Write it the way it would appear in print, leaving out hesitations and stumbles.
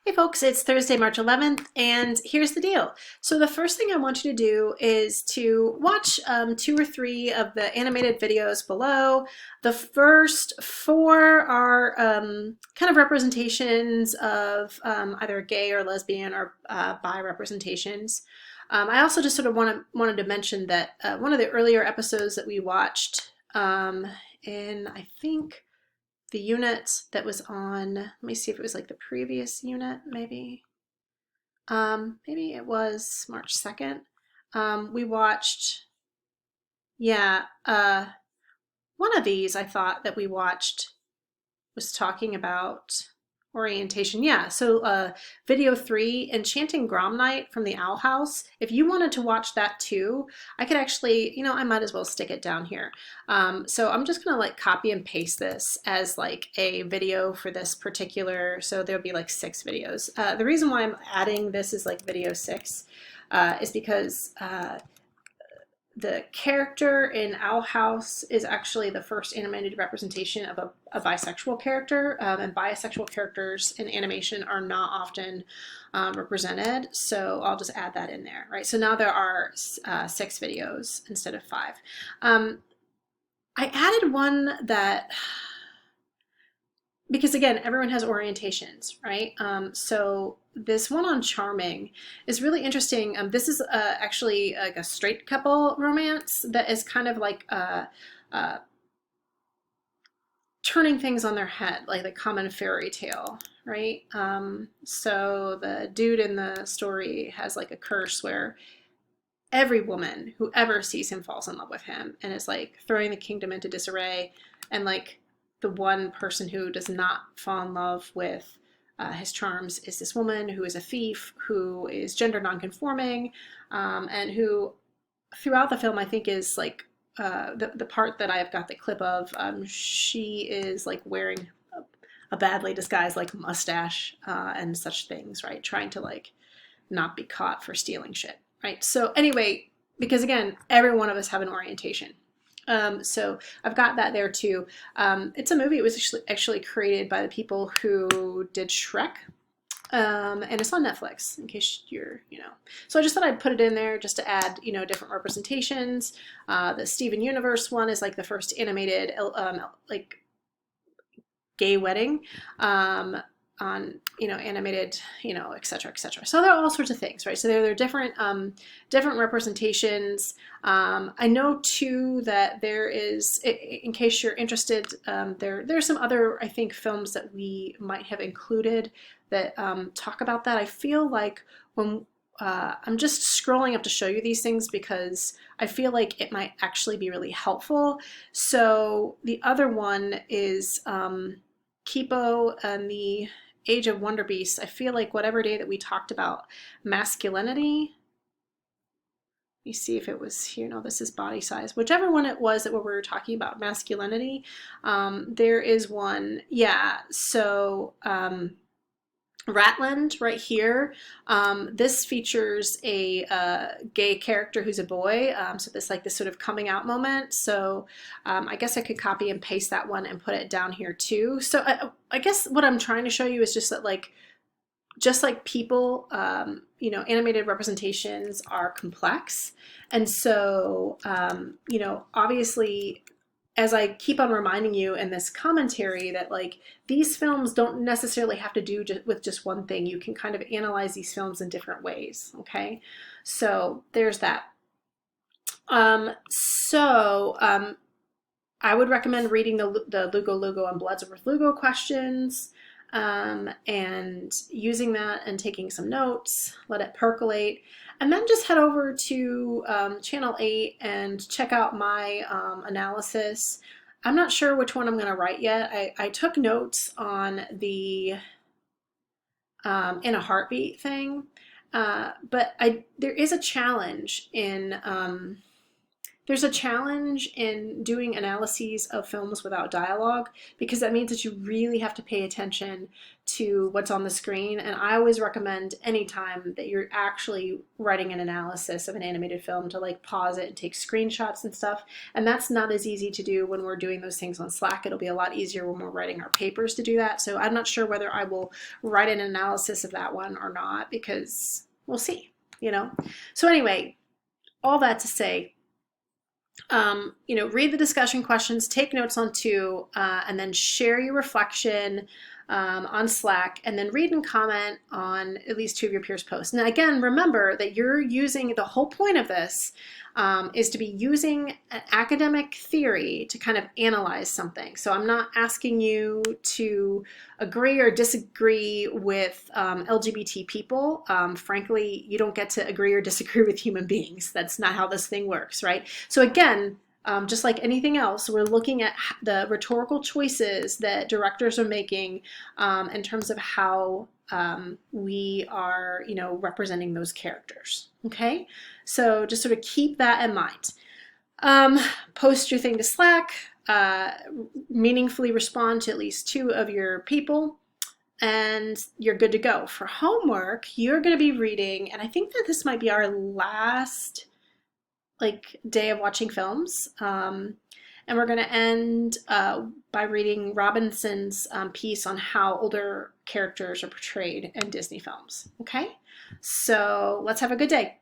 Hey folks, it's Thursday, March 11th, and here's the deal. So the first thing I want you to do is to watch 2 or 3 of the animated videos below. The first 4 are kind of representations of either gay or lesbian or bi representations. I also just sort of wanted to mention that one of the earlier episodes that we watched in, I think, the unit that was on, let me see if it was like the previous unit, maybe. Maybe it was March 2nd. We watched, yeah, one of these I thought that we watched was talking about orientation. Yeah, so video 3, Enchanting Grom Night from the Owl House. If you wanted to watch that too, I could actually, I might as well stick it down here. So I'm just gonna like copy and paste this as like a video for this particular, so there'll be like 6 videos. The reason why I'm adding this is like video 6 is because the character in Owl House is actually the first animated representation of a bisexual character, and bisexual characters in animation are not often represented, so I'll just add that in there, right? So now there are 6 videos instead of 5. I added one that, because again, everyone has orientations, right? So this one on charming is really interesting. This is actually like a straight couple romance that is kind of like turning things on their head, like the common fairy tale, right? So the dude in the story has like a curse where every woman who ever sees him falls in love with him and is like throwing the kingdom into disarray, and like the one person who does not fall in love with his charms is this woman who is a thief, who is gender nonconforming, and who throughout the film I think is like the part that I've got the clip of, she is like wearing a badly disguised like mustache and such things, right? Trying to like not be caught for stealing shit, right? So anyway, because again, every one of us have an orientation. So I've got that there too. It's a movie. It was actually created by the people who did Shrek. And it's on Netflix, in case you're. So I just thought I'd put it in there just to add, different representations. The Steven Universe one is like the first animated, like gay wedding. On animated, et cetera, et cetera. So there are all sorts of things, right? So there are different different representations. I know too that there is, in case you're interested, there's some other, I think, films that we might have included that talk about that. I feel like when I'm just scrolling up to show you these things because I feel like it might actually be really helpful. So the other one is Kipo and the Age of Wonder Beasts. I feel like whatever day that we talked about masculinity, let me see if it was here. No, this is body size. Whichever one it was that we were talking about masculinity, there is one. Yeah, so Ratland right here. This features a gay character who's a boy. So this sort of coming out moment. So I guess I could copy and paste that one and put it down here too. So I guess what I'm trying to show you is just that just like people, animated representations are complex. And so, obviously, as I keep on reminding you in this commentary that these films don't necessarily have to do with just one thing. You can kind of analyze these films in different ways, okay? So there's that. I would recommend reading the Lugo Lugo and Bloodsworth Lugo questions, and using that and taking some notes, let it percolate, and then just head over to channel 8 and check out my analysis. I'm not sure which one I'm going to write yet. I took notes on the In a Heartbeat thing, but there is a challenge in There's a challenge in doing analyses of films without dialogue because that means that you really have to pay attention to what's on the screen. And I always recommend anytime that you're actually writing an analysis of an animated film to like pause it and take screenshots and stuff. And that's not as easy to do when we're doing those things on Slack. It'll be a lot easier when we're writing our papers to do that. So I'm not sure whether I will write an analysis of that one or not because we'll see, you know? So anyway, all that to say, read the discussion questions, take notes on two, and then share your reflection on Slack, and then read and comment on at least two of your peers' posts. Now, again, remember that you're using the whole point of this is to be using an academic theory to kind of analyze something. So I'm not asking you to agree or disagree with LGBT people. Frankly, you don't get to agree or disagree with human beings. That's not how this thing works, right? So again, just like anything else, we're looking at the rhetorical choices that directors are making in terms of how we are, representing those characters. Okay, so just sort of keep that in mind. Post your thing to Slack. Meaningfully respond to at least two of your people, and you're good to go. For homework, you're going to be reading, and I think that this might be our last day of watching films. And we're going to end by reading Robinson's piece on how older characters are portrayed in Disney films. Okay, so let's have a good day.